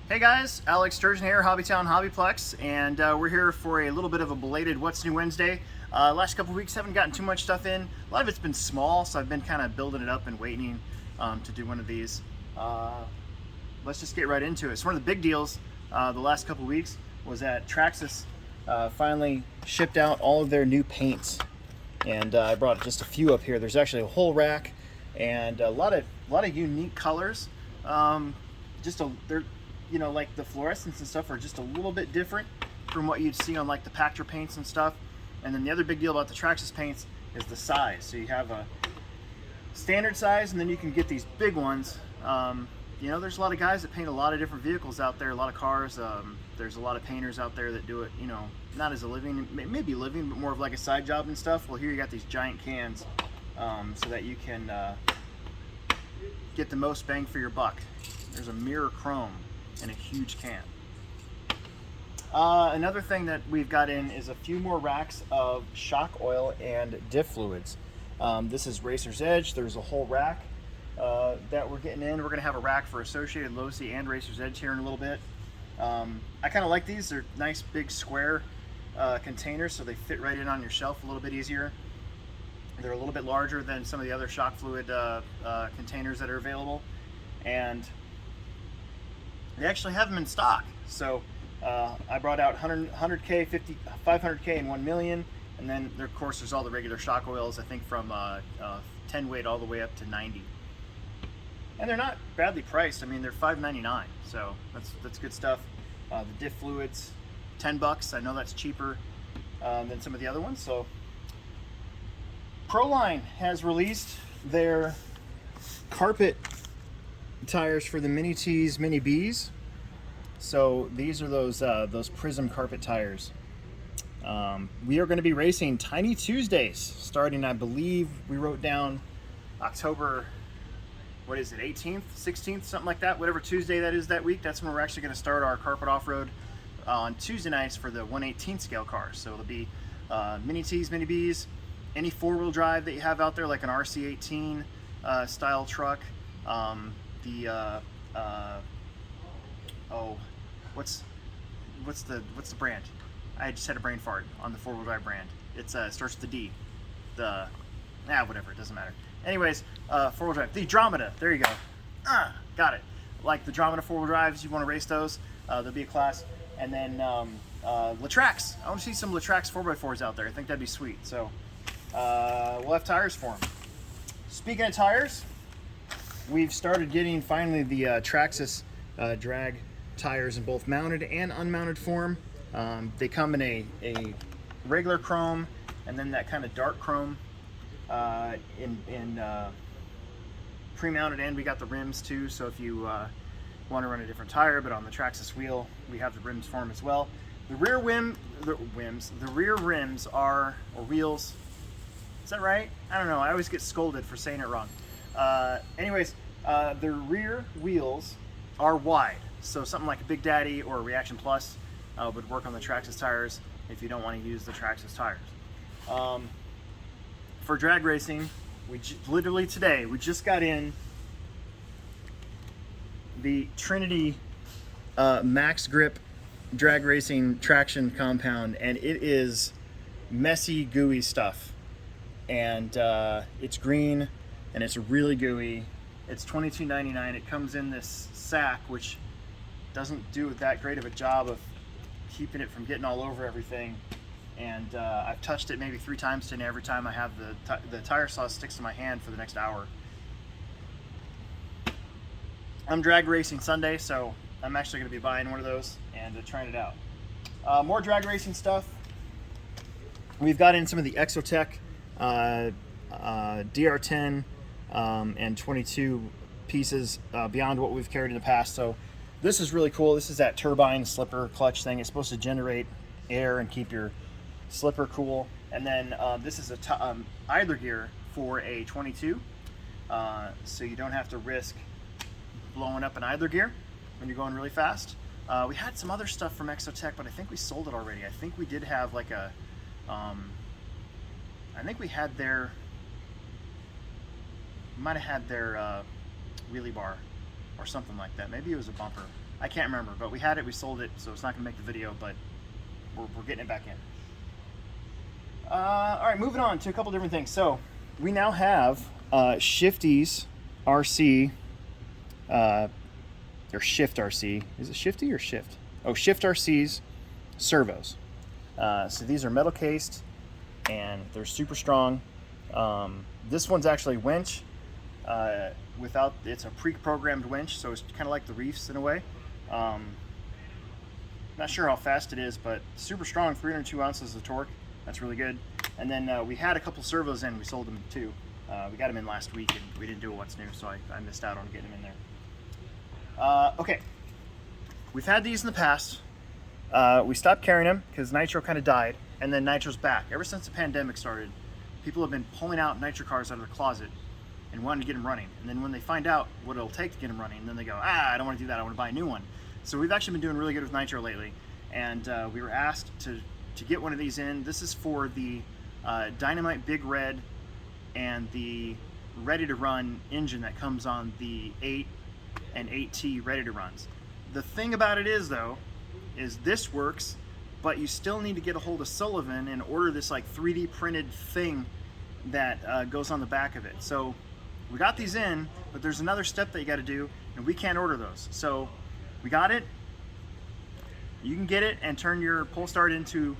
Hey guys, Alex Sturgeon here, HobbyTown HobbyPlex, and we're here for a little bit of a belated What's New Wednesday. Last couple weeks haven't gotten too much stuff in. A lot of it's been small, so I've been kind of building it up and waiting to do one of these. Let's just get right into it. So one of the big deals the last couple weeks was that Traxxas finally shipped out all of their new paints, and I brought just a few up here. There's actually a whole rack and a lot of unique colors. They're, you know, like the fluorescents and stuff are just a little bit different from what you'd see on like the Pactor paints and stuff. And then the other big deal about the Traxxas paints is the size. So you have a standard size, and then you can get these big ones. You know, there's a lot of guys that paint a lot of different vehicles out there, a lot of cars. There's a lot of painters out there that do it, you know, not as a living, maybe living, but more of like a side job and stuff. Well, here you got these giant cans so that you can get the most bang for your buck. There's a mirror chrome in a huge can. Another thing that we've got in is a few more racks of shock oil and diff fluids. This is Racer's Edge. There's a whole rack that we're getting in. We're going to have a rack for Associated, Losi, and Racer's Edge here in a little bit. I kind of like these. They're nice big square containers, so they fit right in on your shelf a little bit easier. They're a little bit larger than some of the other shock fluid containers that are available, and they actually have them in stock. So I brought out 100K, 50, 500K, and 1 million. And then there, of course, there's all the regular shock oils, I think from 10 weight all the way up to 90. And they're not badly priced. I mean, they're $5.99, so that's good stuff. The diff fluids, $10. I know that's cheaper than some of the other ones. So Proline has released their carpet tires for the Mini T's, Mini B's. So these are those Prism carpet tires. We are going to be racing Tiny Tuesdays starting, I believe we wrote down October, what is it, 18th, 16th, something like that, whatever Tuesday that is that week. That's when we're actually going to start our carpet off-road on Tuesday nights for the 1/18 scale cars. So it'll be Mini T's, Mini B's, any four-wheel drive that you have out there, like an RC18 style truck. What's the brand? I just had a brain fart on the four-wheel drive brand. It starts with the D. Whatever, it doesn't matter. Anyways, four-wheel drive. The Dramata, there you go. Got it. Like the Dramata four-wheel drives, you want to race those, there'll be a class. And then Traxxas. I want to see some Traxxas 4x4s out there. I think that'd be sweet. So we'll have tires for them. Speaking of tires, we've started getting finally the Traxxas drag tires in both mounted and unmounted form. They come in a regular chrome and then that kind of dark chrome in pre-mounted, and we got the rims too. So if you want to run a different tire but on the Traxxas wheel, we have the rims for them as well. The rear rims are, or wheels. Is that right? I don't know. I always get scolded for saying it wrong. Anyways, the rear wheels are wide, so something like a Big Daddy or a Reaction Plus would work on the Traxxas tires if you don't want to use the Traxxas tires. For drag racing, literally today we just got in the Trinity Max Grip drag racing traction compound, and it is messy, gooey stuff. And it's green and it's really gooey. It's $22.99. It comes in this sack, which doesn't do that great of a job of keeping it from getting all over everything. And I've touched it maybe 3 times today. Every time I have the tire saw sticks to my hand for the next hour. I'm drag racing Sunday, so I'm actually going to be buying one of those and trying it out. More drag racing stuff. We've got in some of the Exotec DR10 and 22 pieces beyond what we've carried in the past. So this is really cool. This is that turbine slipper clutch thing. It's supposed to generate air and keep your slipper cool. And then this is a idler gear for a 22, so you don't have to risk blowing up an idler gear when you're going really fast. We had some other stuff from Exotec, but I think we sold it already. I think we did have like a I think we had their, might have had their wheelie bar or something like that. Maybe it was a bumper. I can't remember, but we had it, we sold it, so it's not gonna make the video, but we're getting it back in. All right, moving on to a couple different things. So we now have Shifty's RC, or Shift RC. Is it Shifty or Shift? Oh, Shift RC's servos. So these are metal cased and they're super strong. This one's actually winch without, it's a pre-programmed winch, so it's kind of like the Reefs in a way. Not sure how fast it is, but super strong, 302 ounces of torque. That's really good. And then we had a couple servos in, we sold them too. We got them in last week and we didn't do a what's new, so I missed out on getting them in there. Okay, we've had these in the past. We stopped carrying them because Nitro kind of died, and then Nitro's back. Ever since the pandemic started, people have been pulling out Nitro cars out of their closet and wanting to get them running. And then when they find out what it'll take to get them running, then they go, I don't want to do that, I want to buy a new one. So we've actually been doing really good with Nitro lately, and we were asked to get one of these in. This is for the Dynamite Big Red and the ready to run engine that comes on the 8 and 8T ready to runs. The thing about it is though, is this works, but you still need to get a hold of Sullivan and order this like 3D printed thing that goes on the back of it. So we got these in, but there's another step that you got to do, and we can't order those. So we got it. You can get it and turn your pull start into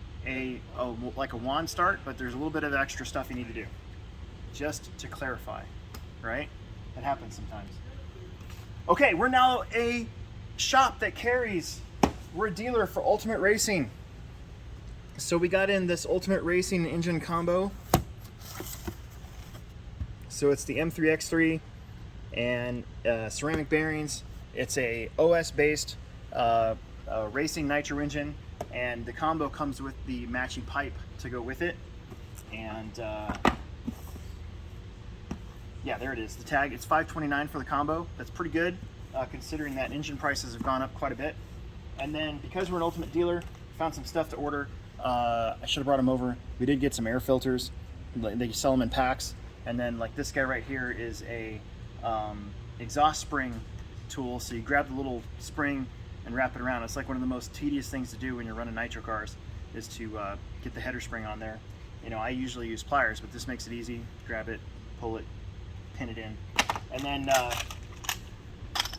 like a wand start, but there's a little bit of extra stuff you need to do. Just to clarify, right? That happens sometimes. Okay, we're now a shop that carries, we're a dealer for Ultimate Racing. So we got in this Ultimate Racing engine combo. So it's the M3X3 and ceramic bearings. It's a OS based racing nitro engine, and the combo comes with the matching pipe to go with it. And yeah, there it is, the tag. It's $529 for the combo. That's pretty good considering that engine prices have gone up quite a bit. And then because we're an Ultimate dealer, found some stuff to order. I should have brought them over. We did get some air filters. They sell them in packs. And then like this guy right here is a exhaust spring tool. So you grab the little spring and wrap it around. It's like one of the most tedious things to do when you're running nitro cars, is to get the header spring on there. You know, I usually use pliers, but this makes it easy. Grab it, pull it, pin it in. And then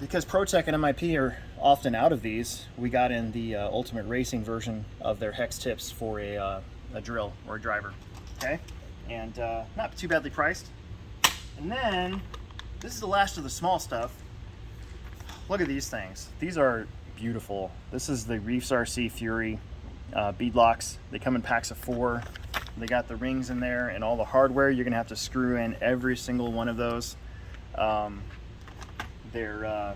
because ProTech and MIP are often out of these, we got in the Ultimate Racing version of their hex tips for a drill or a driver. Okay, and not too badly priced. And then this is the last of the small stuff. Look at these things. These are beautiful. This is the Reef RC Fury bead locks. They come in packs of 4. They got the rings in there and all the hardware. You're gonna have to screw in every single one of those. They're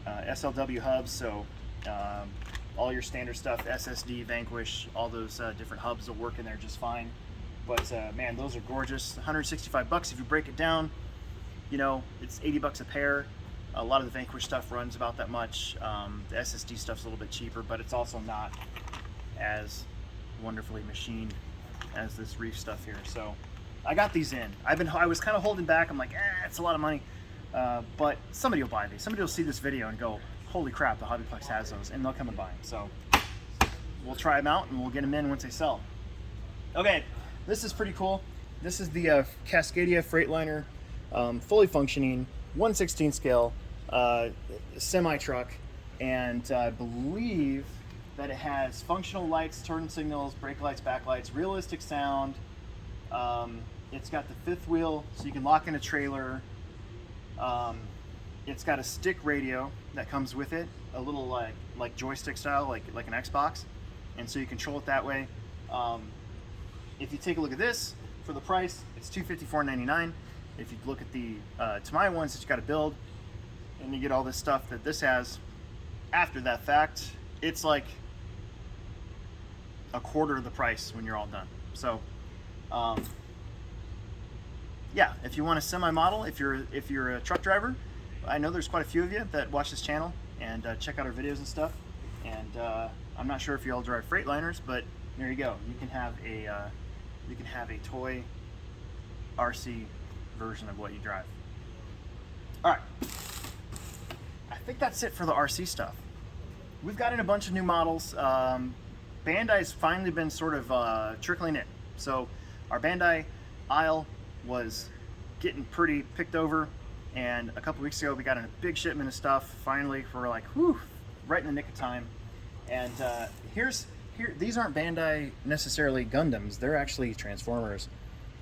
SLW hubs, so all your standard stuff, SSD, Vanquish, all those different hubs will work in there just fine. But man, those are gorgeous. 165 bucks if you break it down. You know, it's 80 bucks a pair. A lot of the Vanquish stuff runs about that much. The SSD stuff's a little bit cheaper, but it's also not as wonderfully machined as this Reef stuff here. So I got these in. I was kind of holding back. I'm like, it's a lot of money. But somebody will buy these. Somebody will see this video and go, holy crap, the HobbyPlex has those, and they'll come and buy them. So we'll try them out and we'll get them in once they sell. Okay, this is pretty cool. This is the Cascadia Freightliner, fully functioning, 1/16 scale semi-truck, and I believe that it has functional lights, turn signals, brake lights, backlights, realistic sound. It's got the 5th wheel, so you can lock in a trailer. It's got a stick radio that comes with it, a little like joystick style, like an Xbox, and so you control it that way. If you take a look at this, for the price, it's $254.99. If you look at the Tamaya ones that you got to build, and you get all this stuff that this has, after that fact, it's like a quarter of the price when you're all done. So yeah, if you want a semi-model, if you're a truck driver, I know there's quite a few of you that watch this channel and check out our videos and stuff. And I'm not sure if you all drive Freightliners, but there you go. You can have a toy RC version of what you drive. All right. think that's it for the RC stuff. We've got in a bunch of new models. Bandai's finally been sort of trickling in. So our Bandai aisle was getting pretty picked over, and a couple weeks ago we got in a big shipment of stuff. Finally, we're like, whew, right in the nick of time. And these aren't Bandai necessarily Gundams, they're actually Transformers.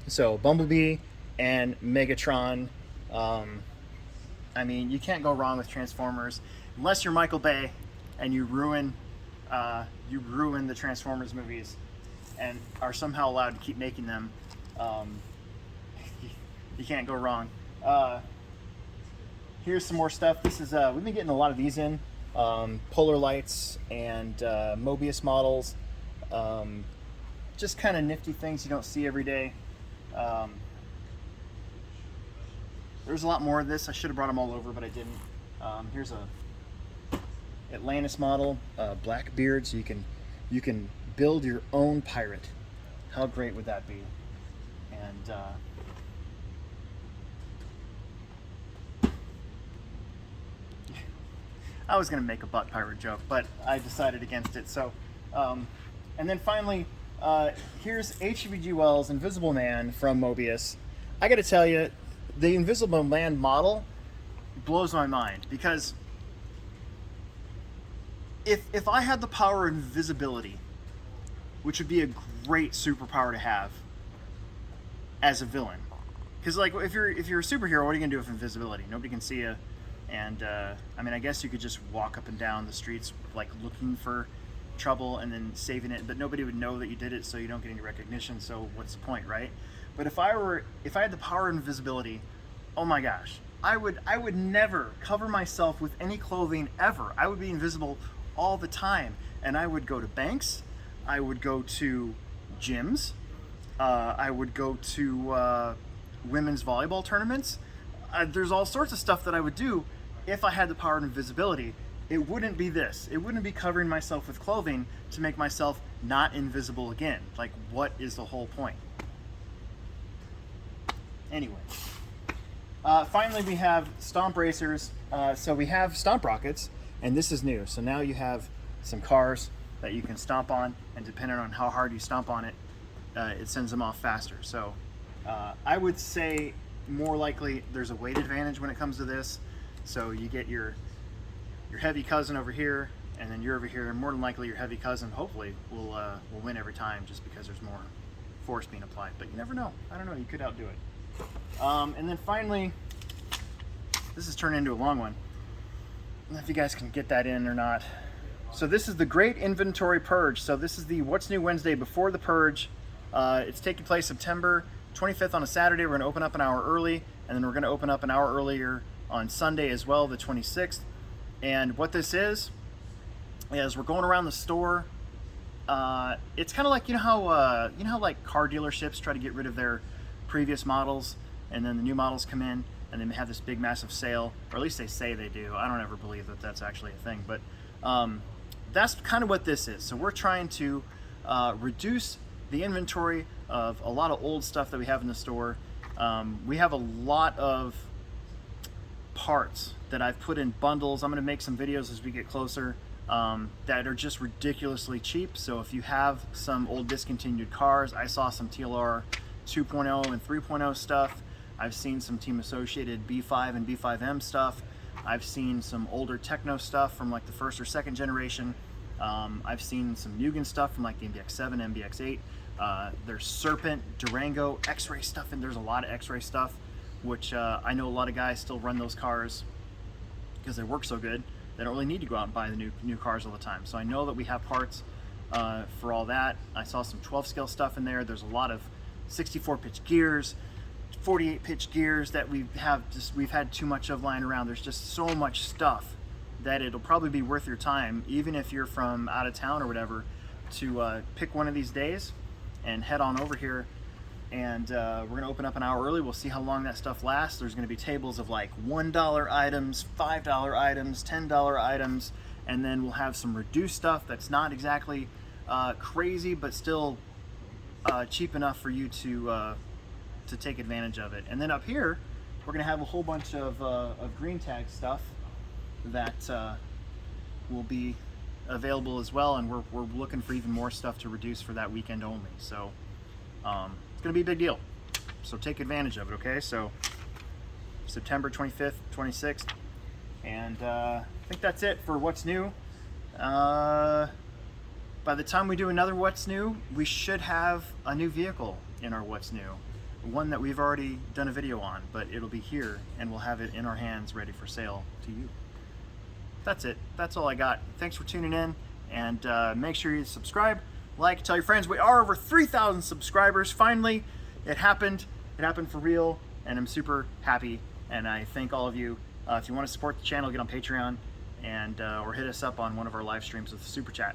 So Bumblebee and Megatron. I mean, you can't go wrong with Transformers unless you're Michael Bay and you ruin the Transformers movies and are somehow allowed to keep making them. You can't go wrong. Here's some more stuff. This is we've been getting a lot of these in. Polar lights and Mobius models. Just kind of nifty things you don't see every day. There's a lot more of this. I should have brought them all over, but I didn't. Here's a Atlantis model, Blackbeard, so you can build your own pirate. How great would that be? And I was gonna make a butt pirate joke, but I decided against it. So, and then finally, here's H.G. Wells' Invisible Man from Mobius. I gotta tell you, the Invisible Man model blows my mind, because if I had the power of invisibility, which would be a great superpower to have as a villain, because like if you're a superhero, what are you gonna do with invisibility? Nobody can see you, and I mean, I guess you could just walk up and down the streets like looking for trouble and then saving it, but nobody would know that you did it, so you don't get any recognition. So what's the point, right? But if I had the power of invisibility, oh my gosh, I would never cover myself with any clothing ever. I would be invisible all the time, and I would go to banks, I would go to gyms, I would go to women's volleyball tournaments. There's all sorts of stuff that I would do if I had the power of invisibility. It wouldn't be this. It wouldn't be covering myself with clothing to make myself not invisible again. Like, what is the whole point? Anyway. Finally, we have stomp racers. So we have stomp rockets, and this is new. So now you have some cars that you can stomp on, and depending on how hard you stomp on it, it sends them off faster. So I would say more likely there's a weight advantage when it comes to this. So you get your heavy cousin over here, and then you're over here, and more than likely your heavy cousin hopefully will win every time, just because there's more force being applied. But you never know. I don't know. You could outdo it. And then finally, this is turning into a long one. I don't know if you guys can get that in or not. So this is the Great Inventory Purge. So this is the What's New Wednesday before the Purge. It's taking place September 25th on a Saturday. We're going to open up an hour early, and then we're going to open up an hour earlier on Sunday as well, the 26th. And what this is we're going around the store. It's kind of like, you know how like car dealerships try to get rid of their previous models, and then the new models come in, and then they have this big massive sale, or at least they say they do. I don't ever believe that that's actually a thing, but that's kind of what this is. So we're trying to reduce the inventory of a lot of old stuff that we have in the store. We have a lot of parts that I've put in bundles. I'm going to make some videos as we get closer that are just ridiculously cheap. So if you have some old discontinued cars, I saw some TLR 2.0 and 3.0 stuff. I've seen some Team Associated B5 and B5M stuff. I've seen some older Techno stuff from like the first or second generation. I've seen some Mugen stuff from like the MBX7, MBX8. There's Serpent, Durango, X-Ray stuff, and there's a lot of X-Ray stuff, which I know a lot of guys still run those cars because they work so good. They don't really need to go out and buy the new cars all the time. So I know that we have parts for all that. I saw some 12 scale stuff in there. There's a lot of 64 pitch gears, 48 pitch gears that we've had too much of lying around. There's just so much stuff that it'll probably be worth your time, even if you're from out of town or whatever, to pick one of these days and head on over here. And we're gonna open up an hour early. We'll see how long that stuff lasts. There's gonna be tables of like $1 items, $5 items, $10 items, and then we'll have some reduced stuff that's not exactly crazy, but still cheap enough for you to take advantage of it. And then up here, we're gonna have a whole bunch of green tag stuff. that will be available as well, and we're looking for even more stuff to reduce for that weekend only. So it's gonna be a big deal, so take advantage of it. Okay, so September 25th, 26th, and I think that's it for what's new. By the time we do another what's new, we should have a new vehicle in our what's new, one that we've already done a video on, but it'll be here and we'll have it in our hands ready for sale to you. That's it. That's all I got. Thanks for tuning in, and make sure you subscribe, like, tell your friends. We are over 3,000 subscribers. Finally, it happened. It happened for real, and I'm super happy, and I thank all of you. If you want to support the channel, get on Patreon, and or hit us up on one of our live streams with a super chat.